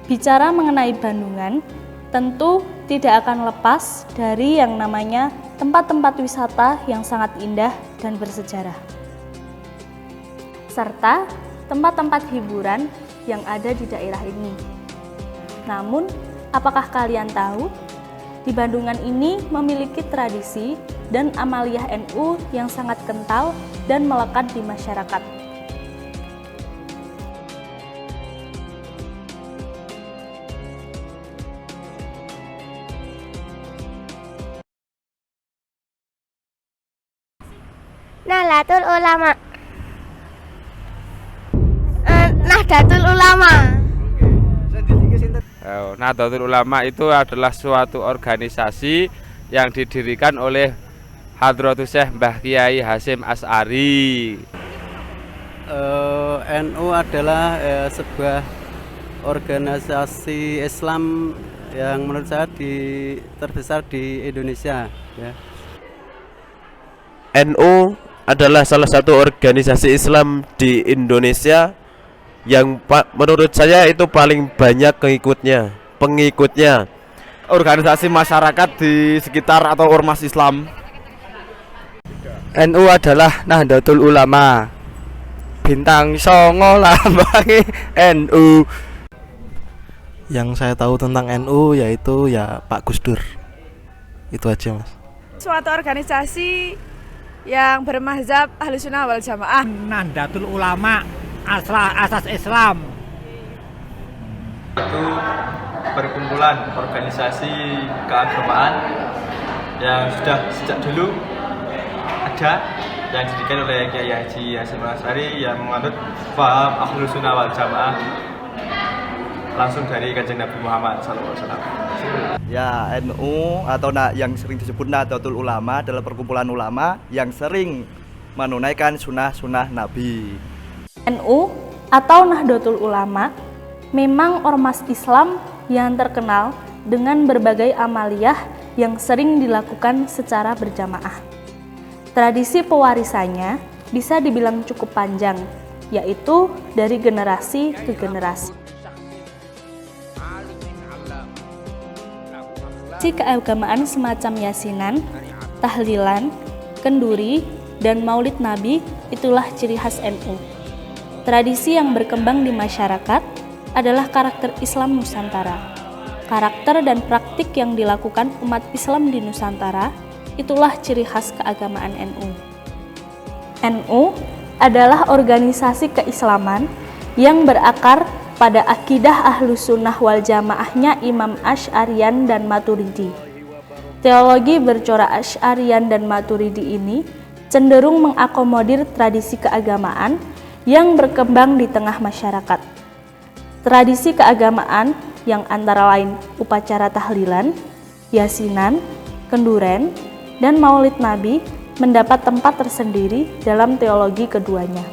Bicara mengenai Bandungan, tentu tidak akan lepas dari yang namanya tempat-tempat wisata yang sangat indah dan bersejarah, serta tempat-tempat hiburan yang ada di daerah ini. Namun, apakah kalian tahu, di Bandungan ini memiliki tradisi dan amaliyah NU yang sangat kental dan melekat di masyarakat. Nahdlatul Ulama. Nahdlatul Ulama. Nahdlatul Ulama itu adalah suatu organisasi yang didirikan oleh Hadratus Syekh Mbah Kiai Hasyim Asy'ari. NU adalah sebuah organisasi Islam yang menurut saya terbesar di Indonesia. Ya. NU adalah salah satu organisasi Islam di Indonesia yang menurut saya itu paling banyak pengikutnya. Organisasi masyarakat di sekitar atau ormas Islam. NU adalah Nahdlatul Ulama. Bintang songo lambange NU. Yang saya tahu tentang NU yaitu ya Pak Gus Dur. Itu aja, Mas. Suatu organisasi yang bermazhab Ahlussunnah wal Jamaah. Nahdlatul Ulama asas Islam. Itu perkumpulan organisasi keagamaan yang sudah sejak dulu ada, yang didirikan oleh Kiai Haji Hasyim Asy'ari yang menganut paham Ahlussunnah wal Jamaah langsung dari Kanjeng Nabi Muhammad SAW. Ya, NU atau yang sering disebut Nahdlatul Ulama adalah perkumpulan ulama yang sering menunaikan sunnah-sunnah Nabi. NU atau Nahdlatul Ulama memang ormas Islam yang terkenal dengan berbagai amaliyah yang sering dilakukan secara berjamaah. Tradisi pewarisannya bisa dibilang cukup panjang, yaitu dari generasi ke generasi. Tradisi keagamaan semacam yasinan, tahlilan, kenduri, dan maulid nabi itulah ciri khas NU. Tradisi yang berkembang di masyarakat adalah karakter Islam Nusantara. Karakter dan praktik yang dilakukan umat Islam di Nusantara itulah ciri khas keagamaan NU. NU adalah organisasi keislaman yang berakar pada akidah Ahlussunnah wal Jamaahnya Imam Asy'ariyan dan Maturidi. Teologi bercorak Asy'ariyan dan Maturidi ini cenderung mengakomodir tradisi keagamaan yang berkembang di tengah masyarakat. Tradisi keagamaan yang antara lain upacara tahlilan, yasinan, kenduren, dan maulid nabi mendapat tempat tersendiri dalam teologi keduanya.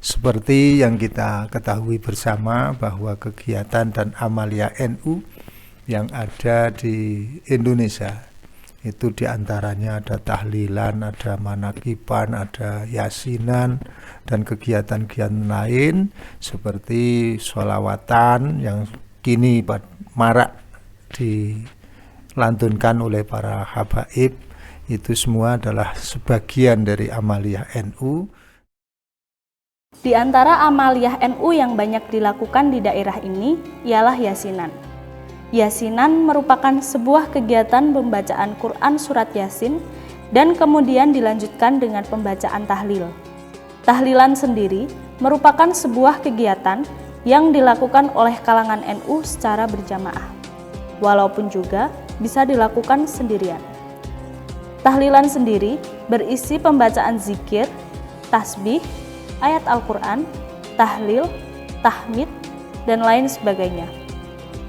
Seperti yang kita ketahui bersama bahwa kegiatan dan amaliyah NU yang ada di Indonesia itu diantaranya ada tahlilan, ada manakiban, ada yasinan, dan kegiatan-kegiatan lain seperti sholawatan yang kini marak dilantunkan oleh para habaib. Itu semua adalah sebagian dari amaliyah NU. Di antara amaliyah NU yang banyak dilakukan di daerah ini ialah yasinan. Yasinan merupakan sebuah kegiatan pembacaan Quran surat Yasin dan kemudian dilanjutkan dengan pembacaan tahlil. Tahlilan sendiri merupakan sebuah kegiatan yang dilakukan oleh kalangan NU secara berjamaah, walaupun juga bisa dilakukan sendirian. Tahlilan sendiri berisi pembacaan zikir, tasbih, ayat Al-Quran, tahlil, tahmid, dan lain sebagainya.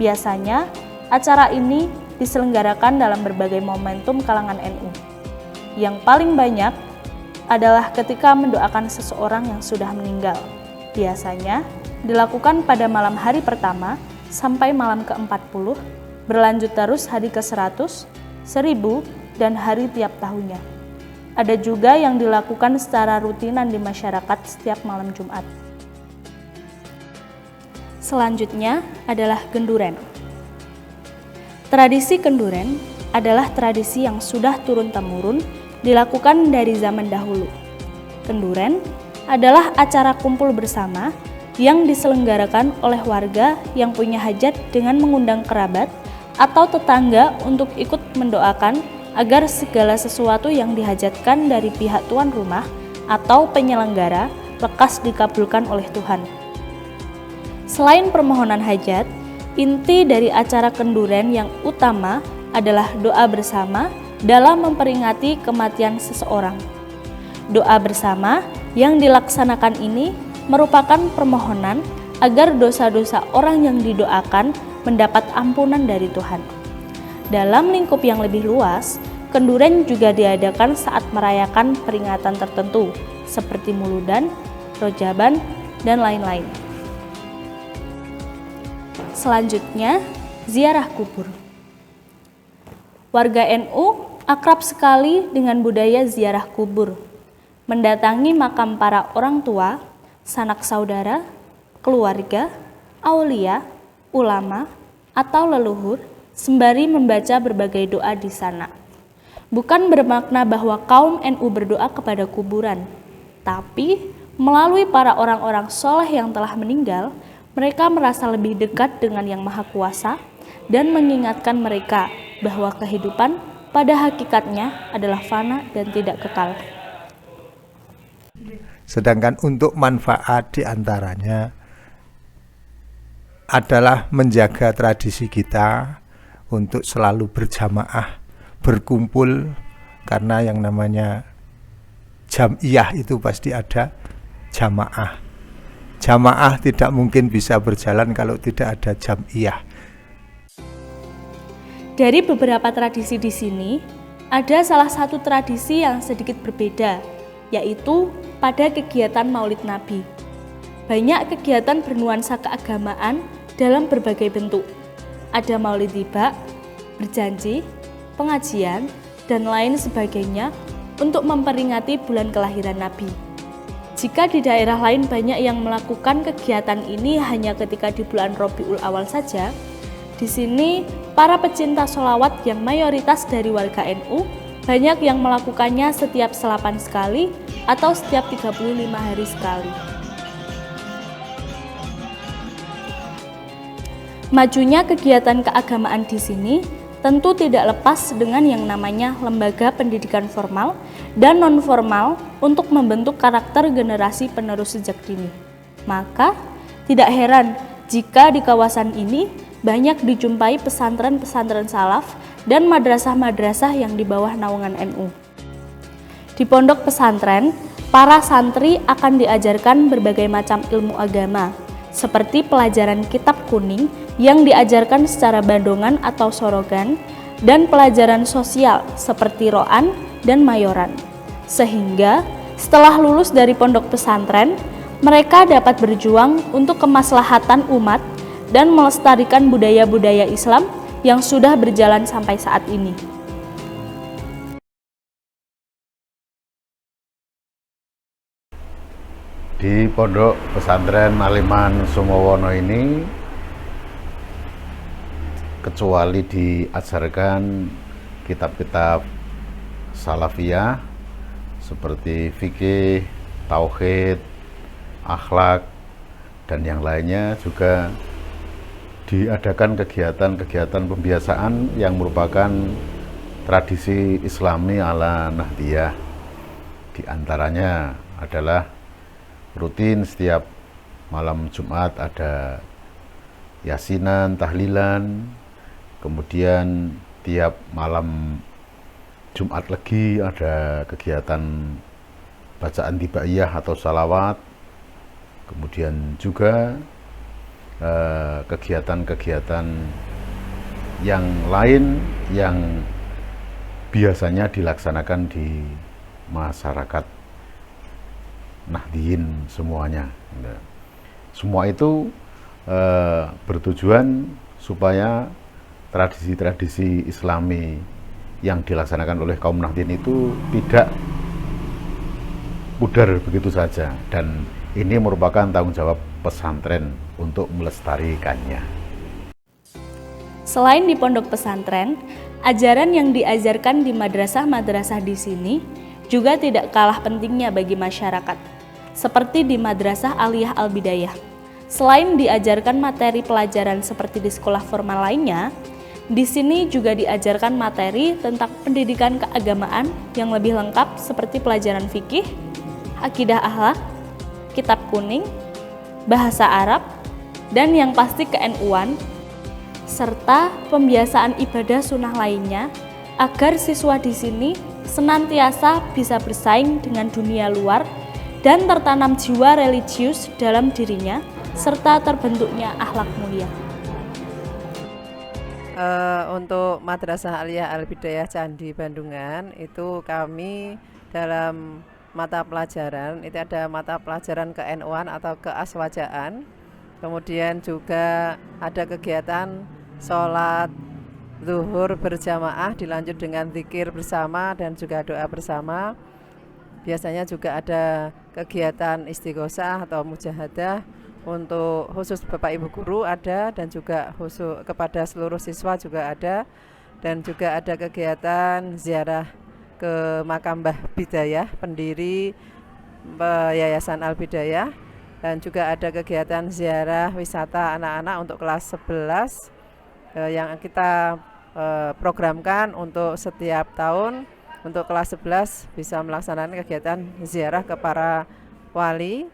Biasanya, acara ini diselenggarakan dalam berbagai momentum kalangan NU. Yang paling banyak adalah ketika mendoakan seseorang yang sudah meninggal. Biasanya dilakukan pada malam hari pertama sampai malam ke-40, berlanjut terus hari ke-100, 1000, dan hari tiap tahunnya. Ada juga yang dilakukan secara rutinan di masyarakat setiap malam Jumat. Selanjutnya adalah genduren. Tradisi genduren adalah tradisi yang sudah turun-temurun dilakukan dari zaman dahulu. Genduren adalah acara kumpul bersama yang diselenggarakan oleh warga yang punya hajat dengan mengundang kerabat atau tetangga untuk ikut mendoakan agar segala sesuatu yang dihajatkan dari pihak tuan rumah atau penyelenggara lekas dikabulkan oleh Tuhan. Selain permohonan hajat, inti dari acara kenduren yang utama adalah doa bersama dalam memperingati kematian seseorang. Doa bersama yang dilaksanakan ini merupakan permohonan agar dosa-dosa orang yang didoakan mendapat ampunan dari Tuhan. Dalam lingkup yang lebih luas, kenduren juga diadakan saat merayakan peringatan tertentu seperti Muludan, Rojaban, dan lain-lain. Selanjutnya, ziarah kubur. Warga NU akrab sekali dengan budaya ziarah kubur, mendatangi makam para orang tua, sanak saudara, keluarga, aulia, ulama, atau leluhur, sembari membaca berbagai doa di sana. Bukan bermakna bahwa kaum NU berdoa kepada kuburan, tapi melalui para orang-orang soleh yang telah meninggal, mereka merasa lebih dekat dengan Yang Maha Kuasa dan mengingatkan mereka bahwa kehidupan pada hakikatnya adalah fana dan tidak kekal. Sedangkan untuk manfaat diantaranya adalah menjaga tradisi kita untuk selalu berjamaah, berkumpul, karena yang namanya jam'iyah itu pasti ada jamaah. Jamaah tidak mungkin bisa berjalan kalau tidak ada jam'iyah. Dari beberapa tradisi di sini, ada salah satu tradisi yang sedikit berbeda, yaitu pada kegiatan Maulid Nabi. Banyak kegiatan bernuansa keagamaan dalam berbagai bentuk. Ada maulid tiba, berjanji, pengajian, dan lain sebagainya untuk memperingati bulan kelahiran Nabi. Jika di daerah lain banyak yang melakukan kegiatan ini hanya ketika di bulan Rabiul Awal saja, di sini para pecinta sholawat yang mayoritas dari warga NU banyak yang melakukannya setiap 8 sekali atau setiap 35 hari sekali. Majunya kegiatan keagamaan di sini tentu tidak lepas dengan yang namanya lembaga pendidikan formal dan non-formal untuk membentuk karakter generasi penerus sejak dini. Maka, tidak heran jika di kawasan ini banyak dijumpai pesantren-pesantren salaf dan madrasah-madrasah yang di bawah naungan NU. Di pondok pesantren, para santri akan diajarkan berbagai macam ilmu agama, seperti pelajaran kitab kuning yang diajarkan secara bandongan atau sorogan, dan pelajaran sosial seperti ro'an dan mayoran. Sehingga setelah lulus dari pondok pesantren, mereka dapat berjuang untuk kemaslahatan umat dan melestarikan budaya-budaya Islam yang sudah berjalan sampai saat ini. Di Pondok Pesantren Aliman Sumowono ini, kecuali diajarkan kitab-kitab salafiyah seperti fikih, tauhid, akhlak, dan yang lainnya, juga diadakan kegiatan-kegiatan pembiasaan yang merupakan tradisi Islami ala Nahdiyah. Di antaranya adalah rutin setiap malam Jumat ada yasinan, tahlilan, kemudian tiap malam Jumat Legi ada kegiatan bacaan tibaiyah atau salawat, kemudian juga kegiatan-kegiatan yang lain yang biasanya dilaksanakan di masyarakat Nahdiyin semuanya. Semua itu bertujuan supaya tradisi-tradisi Islami yang dilaksanakan oleh kaum Nahdiyin itu tidak pudar begitu saja, dan Ini merupakan tanggung jawab pesantren untuk melestarikannya. Selain di pondok pesantren, ajaran yang diajarkan di madrasah-madrasah di sini juga tidak kalah pentingnya bagi masyarakat, seperti di Madrasah Aliyah Al-Bidayah. Selain diajarkan materi pelajaran seperti di sekolah formal lainnya, di sini juga diajarkan materi tentang pendidikan keagamaan yang lebih lengkap seperti pelajaran fikih, akidah akhlak, kitab kuning, bahasa Arab, dan yang pasti ke-NU-an, serta pembiasaan ibadah sunnah lainnya agar siswa di sini senantiasa bisa bersaing dengan dunia luar dan tertanam jiwa religius dalam dirinya serta terbentuknya akhlak mulia. Untuk Madrasah Aliyah Al-Bidayah Candi Bandungan itu kami dalam mata pelajaran itu ada mata pelajaran ke-NU-an atau keaswajaan, kemudian juga ada kegiatan sholat zuhur berjamaah dilanjut dengan zikir bersama dan juga doa bersama. Biasanya juga ada kegiatan istighosah atau mujahadah untuk khusus Bapak Ibu guru ada, dan juga khusus kepada seluruh siswa juga ada, dan juga ada kegiatan ziarah ke makam Mbah Bidayah, pendiri Yayasan Al-Bidayah, dan juga ada kegiatan ziarah wisata anak-anak untuk kelas 11 yang kita programkan untuk setiap tahun untuk kelas 11 bisa melaksanakan kegiatan ziarah ke para wali.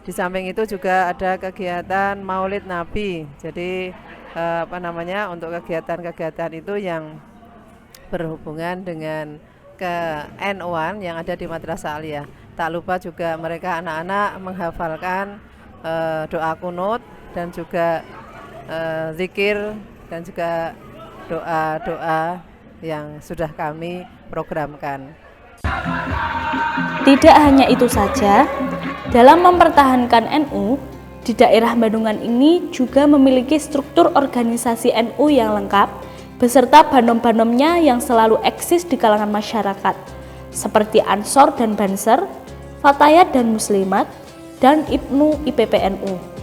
Di samping itu juga ada kegiatan Maulid Nabi. Jadi untuk kegiatan-kegiatan itu yang berhubungan dengan ke-NU-an yang ada di Madrasah Aliyah. Tak lupa juga mereka anak-anak menghafalkan doa kunut dan juga zikir dan juga doa-doa yang sudah kami programkan. Tidak hanya itu saja, dalam mempertahankan NU, di daerah Bandungan ini juga memiliki struktur organisasi NU yang lengkap beserta banom-banomnya yang selalu eksis di kalangan masyarakat, seperti Ansor dan Banser, Fatayat dan Muslimat, dan Ibnu IPPNU.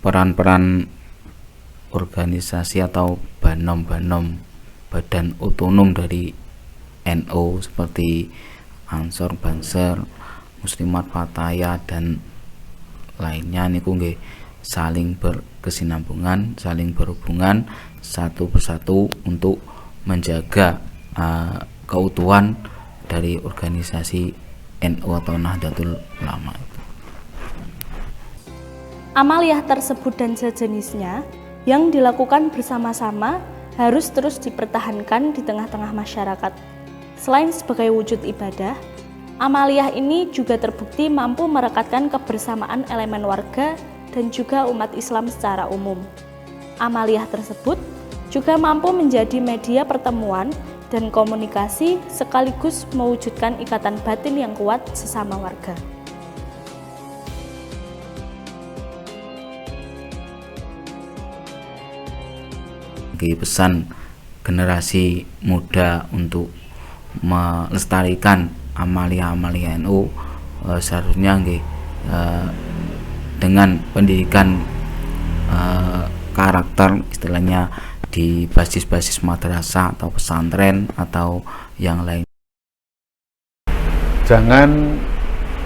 Peran-peran organisasi atau banom-banom badan otonom dari NU seperti Ansor, Banser, Muslimat, Fatayat, dan lainnya niku nggih saling berkesinambungan, saling berhubungan satu persatu untuk menjaga keutuhan dari organisasi NU atau Nahdlatul Ulama. Amaliyah tersebut dan sejenisnya yang dilakukan bersama-sama harus terus dipertahankan di tengah-tengah masyarakat. Selain sebagai wujud ibadah, amaliyah ini juga terbukti mampu merekatkan kebersamaan elemen warga dan juga umat Islam secara umum. Amaliyah tersebut juga mampu menjadi media pertemuan dan komunikasi sekaligus mewujudkan ikatan batin yang kuat sesama warga. Pesan generasi muda untuk melestarikan amaliyah-amaliyah NU seharusnya dengan pendidikan karakter istilahnya di basis-basis madrasah atau pesantren atau yang lain. Jangan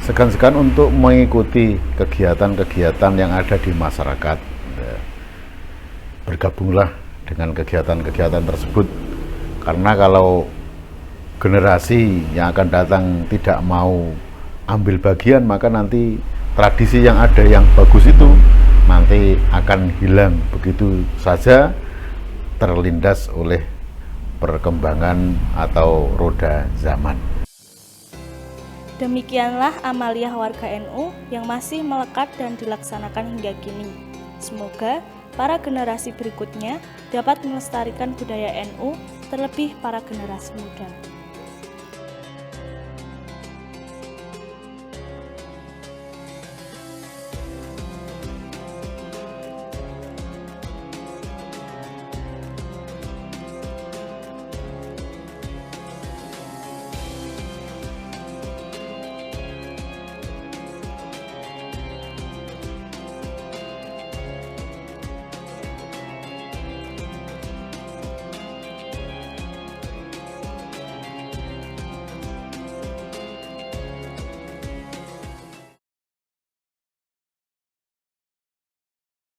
segan-segan untuk mengikuti kegiatan-kegiatan yang ada di masyarakat. Bergabunglah dengan kegiatan-kegiatan tersebut, karena kalau generasi yang akan datang tidak mau ambil bagian, maka nanti tradisi yang ada yang bagus itu nanti akan hilang begitu saja, terlindas oleh perkembangan atau roda zaman. Demikianlah amaliyah warga NU yang masih melekat dan dilaksanakan hingga kini. Semoga para generasi berikutnya dapat melestarikan budaya NU, terlebih para generasi muda.